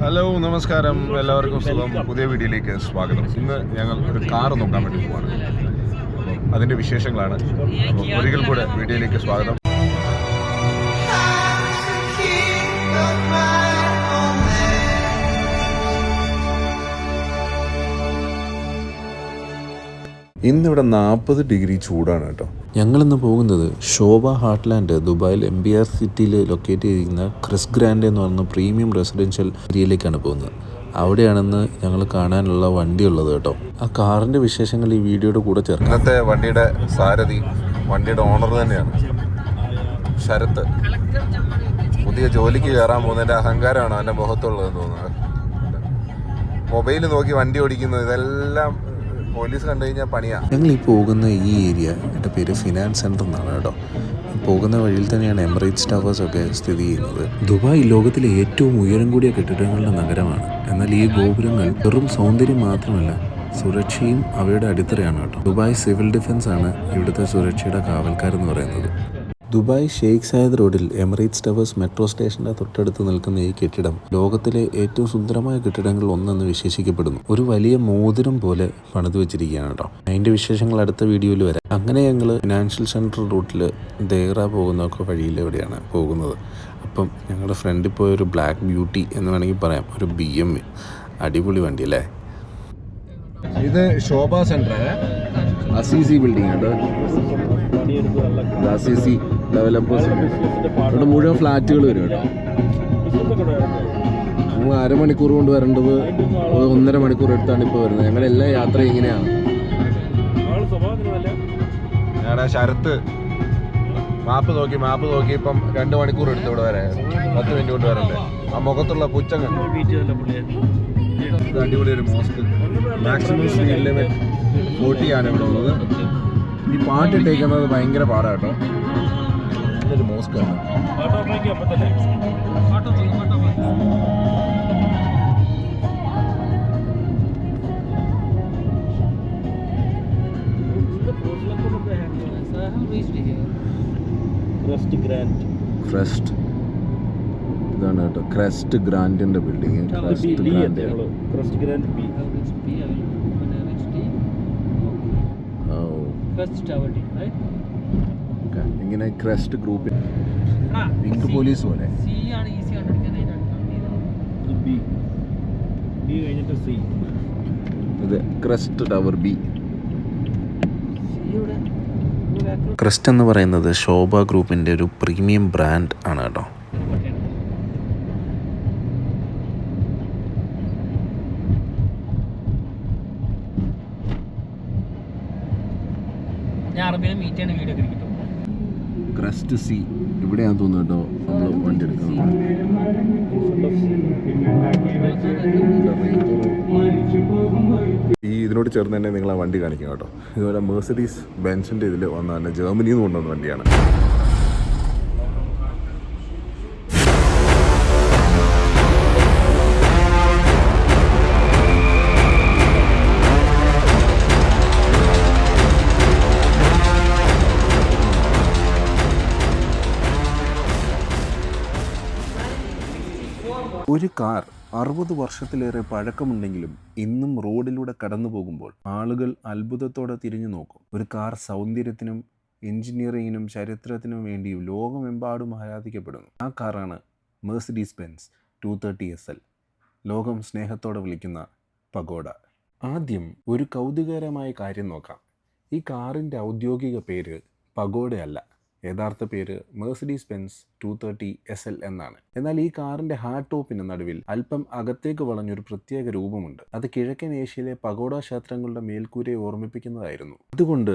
Hello നമസ്കാരം, എല്ലാവർക്കും സുഖം. പുതിയ വീഡിയോയിലേക്ക് സ്വാഗതം. ഇന്ന് ഞങ്ങൾ ഒരു കാർ നോക്കാൻ വേണ്ടി പോവാണ്. അതിൻ്റെ വിശേഷങ്ങളാണ്. അപ്പോൾ ഒരിക്കൽ കൂടെ വീഡിയോയിലേക്ക് സ്വാഗതം. ഇന്നിവിടെ 40 ഡിഗ്രി ചൂടാണ് കേട്ടോ. ഞങ്ങളിന്ന് പോകുന്നത് ശോഭ ഹാർട്ട്ലാൻഡ് ദുബായിൽ MBR സിറ്റിയിൽ ലൊക്കേറ്റ് ചെയ്തിരിക്കുന്ന ക്രിസ് ഗ്രാൻഡ് എന്ന് പറയുന്ന പ്രീമിയം റെസിഡൻഷ്യൽ ഏരിയയിലേക്കാണ് പോകുന്നത്. അവിടെയാണെന്ന് ഞങ്ങൾ കാണാനുള്ള വണ്ടി ഉള്ളത് കേട്ടോ. ആ കാറിൻ്റെ വിശേഷങ്ങൾ ഈ വീഡിയോയുടെ കൂടെ ചേർക്കാം. ഇന്നത്തെ വണ്ടിയുടെ സാരഥി, വണ്ടിയുടെ ഓണർ തന്നെയാണ് ശരത്ത്. പുതിയ ജോലിക്ക് കയറാൻ പോകുന്നതിൻ്റെ അഹങ്കാരമാണ് അവൻ്റെ മുഖത്തുള്ളതെന്ന് തോന്നുന്നത്. മൊബൈൽ നോക്കി വണ്ടി ഓടിക്കുന്നത് ഇതെല്ലാം പോലീസ് കണ്ടു കഴിഞ്ഞാൽ പണിയാണ്. ഞങ്ങൾ ഈ പോകുന്ന ഈ ഏരിയ എൻ്റെ പേര് ഫിനാൻസ് സെൻറ്റർ എന്നാണ് കേട്ടോ. പോകുന്ന വഴിയിൽ തന്നെയാണ് എമിറേറ്റ്സ് ടവേഴ്സ് ഒക്കെ സ്ഥിതി ചെയ്യുന്നത്. ദുബായ് ലോകത്തിലെ ഏറ്റവും ഉയരം കൂടിയ കെട്ടിടങ്ങളുടെ നഗരമാണ്. എന്നാൽ ഈ ഗോപുരങ്ങൾ വെറും സൗന്ദര്യം മാത്രമല്ല, സുരക്ഷയും അവയുടെ അടിത്തറയാണ് കേട്ടോ. ദുബായ് സിവിൽ ഡിഫൻസ് ആണ് ഇവിടുത്തെ സുരക്ഷയുടെ കാവൽക്കാരെന്ന് പറയുന്നത്. ദുബായ് ഷെയ്ഖ് സായദ് റോഡിൽ എമിറേറ്റ്സ് ടവേഴ്സ് മെട്രോ സ്റ്റേഷൻ്റെ തൊട്ടടുത്ത് നിൽക്കുന്ന ഈ കെട്ടിടം ലോകത്തിലെ ഏറ്റവും സുന്ദരമായ കെട്ടിടങ്ങളിൽ ഒന്നെന്ന് വിശേഷിക്കപ്പെടുന്നു. ഒരു വലിയ മോതിരം പോലെ പണിതു വെച്ചിരിക്കുകയാണ് കേട്ടോ. അതിൻ്റെ വിശേഷങ്ങൾ അടുത്ത വീഡിയോയിൽ വരാം. അങ്ങനെ ഞങ്ങൾ ഫിനാൻഷ്യൽ സെൻട്രൽ റൂട്ടിൽ ദേറ പോകുന്നൊക്കെ വഴിയിലെവിടെയാണ് പോകുന്നത്. അപ്പം ഞങ്ങളുടെ ഫ്രണ്ടിൽ പോയൊരു ബ്ലാക്ക് ബ്യൂട്ടി എന്ന് വേണമെങ്കിൽ പറയാം, ഒരു BMW. അടിപൊളി വണ്ടി അല്ലേ. ഇത് ശോഭ സെൻറ്റർ അസീസി ബിൽഡിംഗ് ഉണ്ട്. അസീസി ഡെവലപ്പേഴ്സ് ഇവിടെ മുഴുവൻ ഫ്ലാറ്റുകൾ വരും കേട്ടോ. നമ്മൾ അരമണിക്കൂർ കൊണ്ട് വരേണ്ടത് 1.5 മണിക്കൂർ എടുത്താണ് ഇപ്പോൾ വരുന്നത്. ഞങ്ങളെല്ലാം യാത്ര ഇങ്ങനെയാണ്. ഞങ്ങളുടെ ശരത്ത് മാപ്പ് നോക്കി ഇപ്പം 2 മണിക്കൂർ എടുത്തു ഇവിടെ വരെ. 10 മിനിറ്റ് കൊണ്ട് വരണ്ടേ. ആ മുഖത്തുള്ള പുച്ചങ്ങ്. അടിപൊളി ഒരു മോസ്ക്. മാക്സിമം സ്പീഡ് ലിമിറ്റ് 40 ആണ് ഇവിടെ ഉള്ളത്. ഈ പാട്ടിട്ടേക്കുന്നത് ഭയങ്കര പാടാട്ടോ. നല്ലൊരു മോസ്ക് ആണ്. ക്രസ്റ്റ് ഇതാണ് കേട്ടോ, ക്രസ്റ്റ് ഗ്രാൻഡിന്റെ ബിൽഡിംഗ്. ഇങ്ങനെ ക്രസ്റ്റ് ഗ്രൂപ്പിൽ പിങ്ക് പോലീസ് പോലെ. ഇത് ക്രസ്റ്റ് ടവർ B. ക്രസ്റ്റ് എന്ന് പറയുന്നത് ശോഭ ഗ്രൂപ്പിൻ്റെ ഒരു പ്രീമിയം ബ്രാൻഡ് ആണ് കേട്ടോ. ക്രസ്റ്റ് C ഇവിടെയാന്ന് തോന്നുന്നു കേട്ടോ. നമ്മൾ വണ്ടി എടുക്കുന്നത് ഈ ഇതിനോട് ചേർന്ന് തന്നെ നിങ്ങൾ ആ വണ്ടി കാണിക്കുക കേട്ടോ. ഇതുപോലെ മെഴ്സിഡീസ് ബെൻസിൻ്റെ ഇതിൽ വന്ന തന്നെ ജർമ്മനിയിൽ നിന്ന് കൊണ്ടുവന്ന വണ്ടിയാണ്. ഒരു കാർ 60 വർഷത്തിലേറെ പഴക്കമുണ്ടെങ്കിലും ഇന്നും റോഡിലൂടെ കടന്നു പോകുമ്പോൾ ആളുകൾ അത്ഭുതത്തോടെ തിരിഞ്ഞു നോക്കും. ഒരു കാർ സൗന്ദര്യത്തിനും എഞ്ചിനീയറിങ്ങിനും ചരിത്രത്തിനും വേണ്ടി ലോകമെമ്പാടും ആരാധിക്കപ്പെടുന്നു. ആ കാറാണ് മെഴ്സിഡീസ് ബെൻസ് 230 SL, ലോകം സ്നേഹത്തോടെ വിളിക്കുന്ന പഗോഡ. ആദ്യം ഒരു കൗതുകകരമായ കാര്യം നോക്കാം. ഈ കാറിൻ്റെ ഔദ്യോഗിക പേര് പഗോഡയല്ല. യഥാർത്ഥ പേര് മെഴ്സിഡീസ് ബെൻസ് 230 SL എന്നാണ്. എന്നാൽ ഈ കാറിൻ്റെ ഹാർഡ് ടോപ്പിന് നടുവിൽ അല്പം അകത്തേക്ക് വളഞ്ഞൊരു പ്രത്യേക രൂപമുണ്ട്. അത് കിഴക്കൻ ഏഷ്യയിലെ പഗോഡ ക്ഷേത്രങ്ങളുടെ മേൽക്കൂരയെ ഓർമ്മിപ്പിക്കുന്നതായിരുന്നു. അതുകൊണ്ട്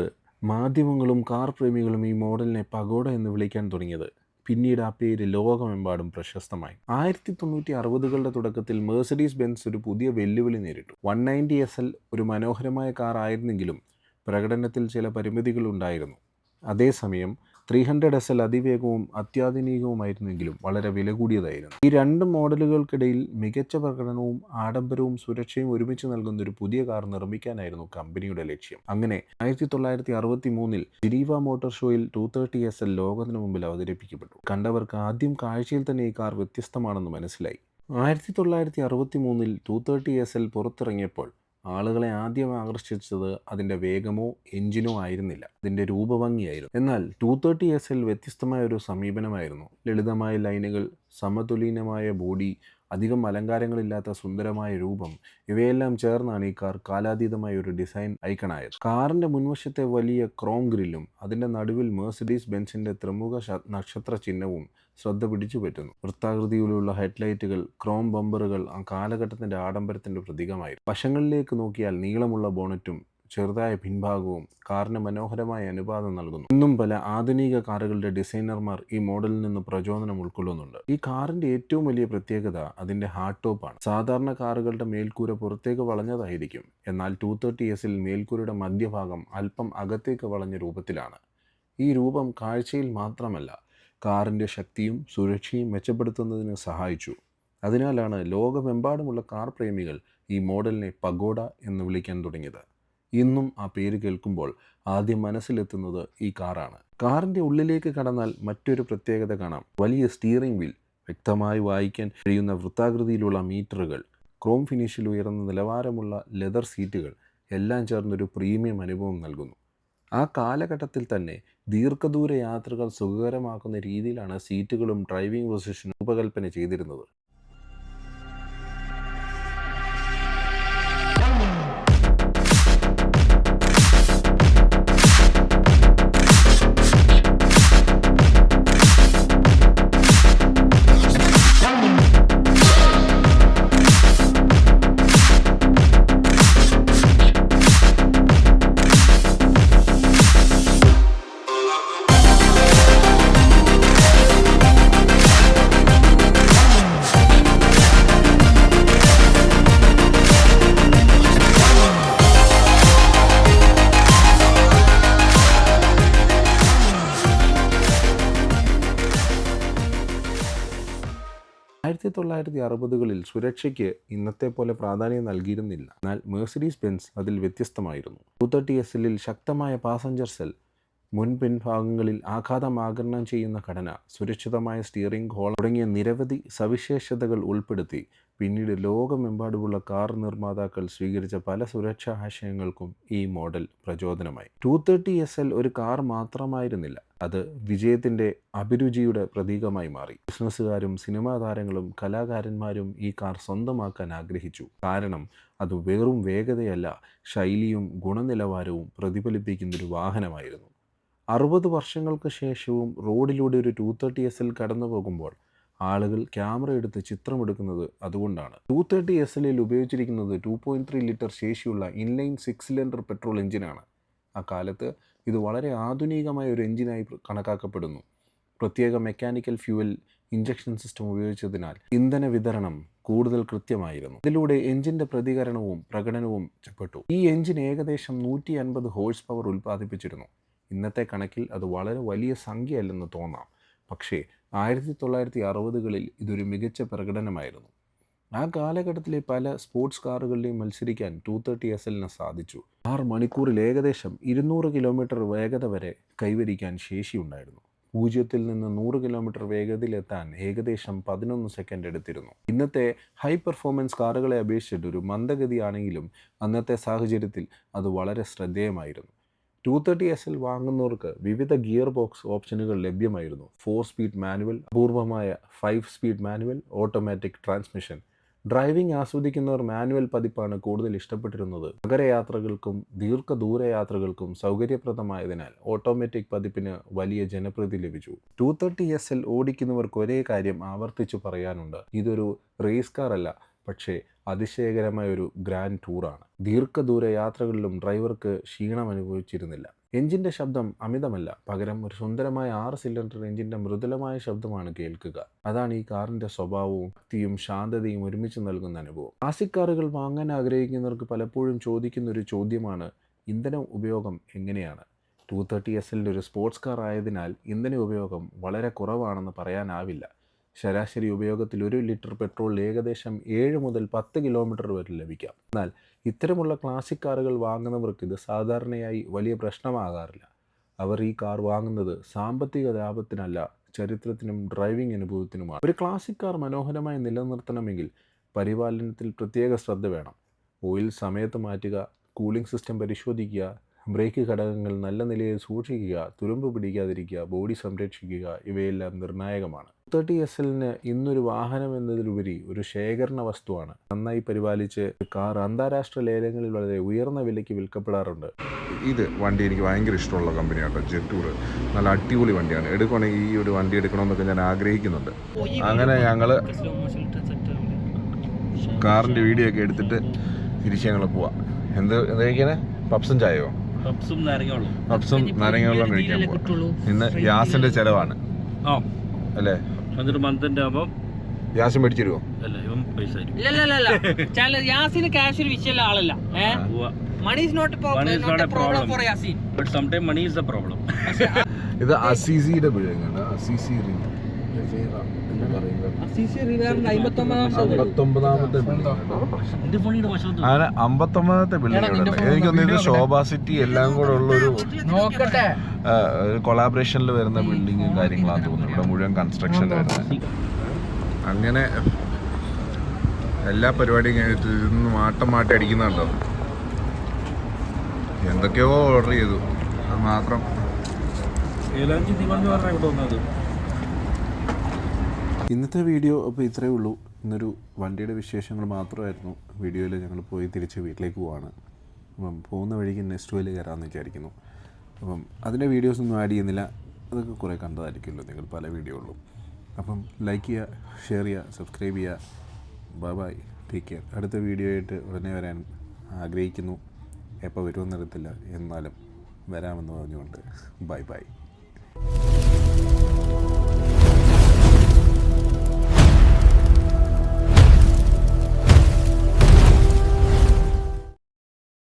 മാധ്യമങ്ങളും കാർ പ്രേമികളും ഈ മോഡലിനെ പഗോഡ എന്ന് വിളിക്കാൻ തുടങ്ങിയത്. പിന്നീട് ആ പേര് ലോകമെമ്പാടും പ്രശസ്തമായി. 1960കളുടെ തുടക്കത്തിൽ മെഴ്സിഡീസ് ബെൻസ് ഒരു പുതിയ വെല്ലുവിളി നേരിട്ടു. 190 SL ഒരു മനോഹരമായ കാർ ആയിരുന്നെങ്കിലും പ്രകടനത്തിൽ ചില പരിമിതികൾ ഉണ്ടായിരുന്നു. അതേസമയം 300 SL അതിവേഗവും അത്യാധുനികവുമായിരുന്നെങ്കിലും വളരെ വില കൂടിയതായിരുന്നു. ഈ രണ്ട് മോഡലുകൾക്കിടയിൽ മികച്ച പ്രകടനവും ആഡംബരവും സുരക്ഷയും ഒരുമിച്ച് നൽകുന്ന ഒരു പുതിയ കാർ നിർമ്മിക്കാനായിരുന്നു കമ്പനിയുടെ ലക്ഷ്യം. അങ്ങനെ 1963 ജനീവ മോട്ടോർ ഷോയിൽ 230 SL ലോകത്തിന് മുമ്പിൽ അവതരിപ്പിക്കപ്പെട്ടു. കണ്ടവർക്ക് ആദ്യം കാഴ്ചയിൽ തന്നെ ഈ കാർ വ്യത്യസ്തമാണെന്ന് മനസ്സിലായി. 1963 230SL പുറത്തിറങ്ങിയപ്പോൾ ആളുകളെ ആദ്യം ആകർഷിച്ചത് അതിൻ്റെ വേഗമോ എഞ്ചിനോ ആയിരുന്നില്ല, അതിൻ്റെ രൂപഭംഗിയായിരുന്നു. എന്നാൽ 230SL വ്യത്യസ്തമായ ഒരു സമീപനമായിരുന്നു. ലളിതമായ ലൈനുകൾ, സമതുലീനമായ ബോഡി, അധികം അലങ്കാരങ്ങളില്ലാത്ത സുന്ദരമായ രൂപം, ഇവയെല്ലാം ചേർന്നാണ് ഈ കാർ കാലാതീതമായ ഒരു ഡിസൈൻ ഐക്കണായത്. കാറിൻ്റെ മുൻവശത്തെ വലിയ ക്രോം ഗ്രില്ലും അതിൻ്റെ നടുവിൽ മെഴ്സിഡീസ് ബെൻസിൻ്റെ ത്രിമുഖ നക്ഷത്ര ചിഹ്നവും ശ്രദ്ധ പിടിച്ചു പറ്റുന്നു. വൃത്താകൃതിയിലുള്ള ഹെഡ്ലൈറ്റുകൾ, ക്രോം ബമ്പറുകൾ ആ കാലഘട്ടത്തിൻ്റെ ആഡംബരത്തിൻ്റെ പ്രതീകമായിരുന്നു. വശങ്ങളിലേക്ക് നോക്കിയാൽ നീളമുള്ള ബോണറ്റും ചെറുതായ പിൻഭാഗവും കാറിന് മനോഹരമായ അനുപാതം നൽകുന്നു. ഇന്നും പല ആധുനിക കാറുകളുടെ ഡിസൈനർമാർ ഈ മോഡലിൽ നിന്ന് പ്രചോദനം ഉൾക്കൊള്ളുന്നുണ്ട്. ഈ കാറിൻ്റെ ഏറ്റവും വലിയ പ്രത്യേകത അതിൻ്റെ ഹാർഡ് ടോപ്പാണ്. സാധാരണ കാറുകളുടെ മേൽക്കൂര പുറത്തേക്ക് വളഞ്ഞതായിരിക്കും, എന്നാൽ 230SL മേൽക്കൂരയുടെ മധ്യഭാഗം അല്പം അകത്തേക്ക് വളഞ്ഞ രൂപത്തിലാണ്. ഈ രൂപം കാഴ്ചയിൽ മാത്രമല്ല, കാറിൻ്റെ ശക്തിയും സുരക്ഷയും മെച്ചപ്പെടുത്തുന്നതിന് സഹായിച്ചു. അതിനാലാണ് ലോകമെമ്പാടുമുള്ള കാർ പ്രേമികൾ ഈ മോഡലിനെ പഗോഡ എന്ന് വിളിക്കാൻ തുടങ്ങിയത്. ഇന്നും ആ പേര് കേൾക്കുമ്പോൾ ആദ്യം മനസ്സിലെത്തുന്നത് ഈ കാറാണ്. കാറിൻ്റെ ഉള്ളിലേക്ക് കടന്നാൽ മറ്റൊരു പ്രത്യേകത കാണാം. വലിയ സ്റ്റിയറിംഗ് വീൽ, വ്യക്തമായി വായിക്കാൻ കഴിയുന്ന വൃത്താകൃതിയിലുള്ള മീറ്ററുകൾ, ക്രോം ഫിനിഷിൽ ഉയർന്ന നിലവാരമുള്ള ലെതർ സീറ്റുകൾ എല്ലാം ചേർന്നൊരു പ്രീമിയം അനുഭവം നൽകുന്നു. ആ കാലഘട്ടത്തിൽ തന്നെ ദീർഘദൂര യാത്രകൾ സുഖകരമാക്കുന്ന രീതിയിലാണ് സീറ്റുകളും ഡ്രൈവിംഗ് പൊസിഷനും രൂപകൽപ്പന ചെയ്തിരുന്നത്. 1960കളിൽ സുരക്ഷയ്ക്ക് ഇന്നത്തെ പോലെ പ്രാധാന്യം നൽകിയിരുന്നില്ല. എന്നാൽ മെഴ്സിഡീസ് ബെൻസ് അതിൽ വ്യത്യസ്തമായിരുന്നു. 230SLൽ ശക്തമായ പാസഞ്ചർ സെൽ, മുൻപിൻഭാഗങ്ങളിൽ ആഘാതം ആഗിരണം ചെയ്യുന്ന ഘടന, സുരക്ഷിതമായ സ്റ്റിയറിംഗ് ഹോൾ തുടങ്ങിയ നിരവധി സവിശേഷതകൾ ഉൾപ്പെടുത്തി പിന്നീട് ലോകമെമ്പാടുമുള്ള കാർ നിർമ്മാതാക്കൾ സ്വീകരിച്ച പല സുരക്ഷാ ആശയങ്ങൾക്കും ഈ മോഡൽ പ്രചോദനമായി. 230SL ഒരു കാർ മാത്രമായിരുന്നില്ല, അത് വിജയത്തിൻ്റെ അഭിരുചിയുടെ പ്രതീകമായി മാറി. ബിസിനസ്സുകാരും സിനിമാ താരങ്ങളും കലാകാരന്മാരും ഈ കാർ സ്വന്തമാക്കാൻ ആഗ്രഹിച്ചു. കാരണം അത് വെറും വേഗതയല്ല, ശൈലിയും ഗുണനിലവാരവും പ്രതിഫലിപ്പിക്കുന്നൊരു വാഹനമായിരുന്നു. 60 വർഷങ്ങൾക്ക് ശേഷവും റോഡിലൂടെ ഒരു 230SL കടന്നു പോകുമ്പോൾ ആളുകൾ ക്യാമറ എടുത്ത് ചിത്രമെടുക്കുന്നത് അതുകൊണ്ടാണ്. 230SLൽ ഉപയോഗിച്ചിരിക്കുന്നത് 2.3 ലിറ്റർ ശേഷിയുള്ള ഇൻലൈൻ 6 സിലിണ്ടർ പെട്രോൾ എഞ്ചിനാണ്. അക്കാലത്ത് ഇത് വളരെ ആധുനികമായ ഒരു എഞ്ചിനായി കണക്കാക്കപ്പെടുന്നു. പ്രത്യേക മെക്കാനിക്കൽ ഫ്യൂവൽ ഇഞ്ചക്ഷൻ സിസ്റ്റം ഉപയോഗിച്ചതിനാൽ ഇന്ധന വിതരണം കൂടുതൽ കൃത്യമായിരുന്നു. ഇതിലൂടെ എഞ്ചിൻ്റെ പ്രതികരണവും പ്രകടനവും മെച്ചപ്പെട്ടു. ഈ എഞ്ചിൻ ഏകദേശം 150 ഹോഴ്സ് പവർ ഉൽപ്പാദിപ്പിച്ചിരുന്നു. ഇന്നത്തെ കണക്കിൽ അത് വളരെ വലിയ സംഖ്യയല്ലെന്ന് തോന്നാം, പക്ഷേ 1960കളിൽ ഇതൊരു മികച്ച പ്രകടനമായിരുന്നു. ആ കാലഘട്ടത്തിലെ പല സ്പോർട്സ് കാറുകളിലെയും മത്സരിക്കാൻ 230SLന് സാധിച്ചു. 6 മണിക്കൂറിൽ ഏകദേശം 200 കിലോമീറ്റർ വേഗത വരെ കൈവരിക്കാൻ ശേഷിയുണ്ടായിരുന്നു. 0 നിന്ന് 100 കിലോമീറ്റർ വേഗതയിലെത്താൻ ഏകദേശം 11 സെക്കൻഡ് എടുത്തിരുന്നു. ഇന്നത്തെ ഹൈ പെർഫോമൻസ് കാറുകളെ അപേക്ഷിച്ചിട്ട് ഒരു മന്ദഗതിയാണെങ്കിലും അന്നത്തെ സാഹചര്യത്തിൽ അത് വളരെ ശ്രദ്ധേയമായിരുന്നു. 230SL വാങ്ങുന്നവർക്ക് വിവിധ ഗിയർ ബോക്സ് ഓപ്ഷനുകൾ ലഭ്യമായിരുന്നു. 4 സ്പീഡ് മാനുവൽ, അപൂർവമായ 5 speed manual, automatic transmission. Driving ആസ്വദിക്കുന്നവർ മാനുവൽ പതിപ്പാണ് കൂടുതൽ ഇഷ്ടപ്പെട്ടിരുന്നത്. നഗരയാത്രകൾക്കും ദീർഘദൂര യാത്രകൾക്കും സൗകര്യപ്രദമായതിനാൽ ഓട്ടോമാറ്റിക് പതിപ്പിന് വലിയ ജനപ്രീതി ലഭിച്ചു. 230SL ഓടിക്കുന്നവർക്ക് ഒരേ കാര്യം ആവർത്തിച്ചു പറയാനുണ്ട്: ഇതൊരു റേസ് കാർ അല്ല, പക്ഷേ അതിശയകരമായ ഒരു ഗ്രാൻഡ് ടൂറാണ്. ദീർഘദൂര യാത്രകളിലും ഡ്രൈവർക്ക് ക്ഷീണം അനുഭവിച്ചിരുന്നില്ല. എഞ്ചിൻ്റെ ശബ്ദം അമിതമല്ല, പകരം ഒരു സുന്ദരമായ 6 സിലിണ്ടർ എഞ്ചിൻ്റെ മൃദുലമായ ശബ്ദമാണ് കേൾക്കുക. അതാണ് ഈ കാറിൻ്റെ സ്വഭാവവും ശക്തിയും ശാന്തതയും ഒരുമിച്ച് നൽകുന്ന അനുഭവം. ക്ലാസിക് കാറുകൾ വാങ്ങാൻ ആഗ്രഹിക്കുന്നവർക്ക് പലപ്പോഴും ചോദിക്കുന്ന ഒരു ചോദ്യമാണ്: ഇന്ധന ഉപയോഗം എങ്ങനെയാണ്? 230SLൻ്റെ ഒരു സ്പോർട്സ് കാർ ആയതിനാൽ ഇന്ധന ഉപയോഗം വളരെ കുറവാണെന്ന് പറയാനാവില്ല. ശരാശരി ഉപയോഗത്തിൽ 1 ലിറ്റർ പെട്രോൾ ഏകദേശം 7 മുതൽ 10 കിലോമീറ്റർ വരെ ലഭിക്കാം. എന്നാൽ ഇത്തരമുള്ള ക്ലാസിക് കാറുകൾ വാങ്ങുന്നവർക്ക് ഇത് സാധാരണയായി വലിയ പ്രശ്നമാകാറില്ല. അവർ ഈ കാർ വാങ്ങുന്നത് സാമ്പത്തിക ലാഭത്തിനല്ല, ചരിത്രത്തിനും ഡ്രൈവിംഗ് അനുഭവത്തിനുമാണ്. ഒരു ക്ലാസിക് കാർ മനോഹരമായി നിലനിർത്തണമെങ്കിൽ പരിപാലനത്തിൽ പ്രത്യേക ശ്രദ്ധ വേണം. ഓയിൽ സമയത്ത് മാറ്റുക, കൂളിംഗ് സിസ്റ്റം പരിശോധിക്കുക, ബ്രേക്ക് ഘടകങ്ങൾ നല്ല നിലയിൽ സൂക്ഷിക്കുക, തുരുമ്പ് പിടിക്കാതിരിക്കുക, ബോഡി സംരക്ഷിക്കുക, ഇവയെല്ലാം നിർണായകമാണ്. 30 SLന് ഇന്നൊരു വാഹനം എന്നതിലുപരി ഒരു ശേഖരണ വസ്തുവാണ്. നന്നായി പരിപാലിച്ച് കാർ അന്താരാഷ്ട്ര ലേലങ്ങളിൽ വളരെ ഉയർന്ന വിലയ്ക്ക് വിൽക്കപ്പെടാറുണ്ട്. ഇത് വണ്ടി എനിക്ക് ഭയങ്കര ഇഷ്ടമുള്ള കമ്പനിയാണ് ജെറ്റൂർ. നല്ല അടിപൊളി വണ്ടിയാണ്. എടുക്കുകയാണെങ്കിൽ ഈ ഒരു വണ്ടി എടുക്കണമെന്നൊക്കെ ഞാൻ ആഗ്രഹിക്കുന്നുണ്ട്. അങ്ങനെ ഞങ്ങൾ കാറിൻ്റെ വീഡിയോ ഒക്കെ എടുത്തിട്ട് തിരിച്ച് ഞങ്ങൾ പോവാം. എന്ത് കഴിക്കാനേ? പപ്സും ചായയോ? പപ്സും നാരങ്ങ വെള്ളം കഴിക്കാൻ പോവാം. ഇന്ന് യാസിന്റെ ചെലവാണ് അല്ലേ? യാസിൻ മേടിച്ചു തരുമോ? യാസിന് ക്യാഷ് ഒരു വിഷയമുള്ള ആളല്ല. ഇത് അസീസിയുടെ ബിൽഡിംഗ്. അസീസി അങ്ങനെ 59ാമത്തെ ബിൽഡിംഗ്. എനിക്കൊന്നും ഇത് ശോഭ സിറ്റി എല്ലാം കൂടെ ഉള്ളൊരു കൊളാബറേഷനിൽ വരുന്ന ബിൽഡിങ്ങും കാര്യങ്ങളാന്ന് തോന്നുന്നു. ഇവിടെ മുഴുവൻ കൺസ്ട്രക്ഷൻ വരുന്നത്. അങ്ങനെ എല്ലാ പരിപാടിയും കഴിഞ്ഞിട്ട് ഇന്ന് മാട്ടി അടിക്കുന്നുണ്ടോ? എന്തൊക്കെയോ ഓർഡർ ചെയ്തു. അത് മാത്രം ഇന്നത്തെ വീഡിയോ അപ്പോൾ ഇത്രയേ ഉള്ളൂ. ഇന്നൊരു വണ്ടിയുടെ വിശേഷങ്ങൾ മാത്രമായിരുന്നു വീഡിയോയിൽ. ഞങ്ങൾ പോയി തിരിച്ച് വീട്ടിലേക്ക് പോവാണ്. അപ്പം പോകുന്ന വഴിക്ക് നെക്സ്റ്റ് വേയിൽ കയറാമെന്ന് വിചാരിക്കുന്നു. അപ്പം അതിൻ്റെ വീഡിയോസൊന്നും ആഡ് ചെയ്യുന്നില്ല. അതൊക്കെ കുറേ കണ്ടതായിരിക്കുമല്ലോ നിങ്ങൾ പല വീഡിയോകളിലും. അപ്പം ലൈക്ക് ചെയ്യുക, ഷെയർ ചെയ്യുക, സബ്സ്ക്രൈബ് ചെയ്യുക. Bye, take care. അടുത്ത വീഡിയോ ആയിട്ട് ഉടനെ വരാൻ ആഗ്രഹിക്കുന്നു. എപ്പോൾ വരുമെന്നറിയത്തില്ല, എന്നാലും വരാമെന്ന് പറഞ്ഞുകൊണ്ട് ബൈ.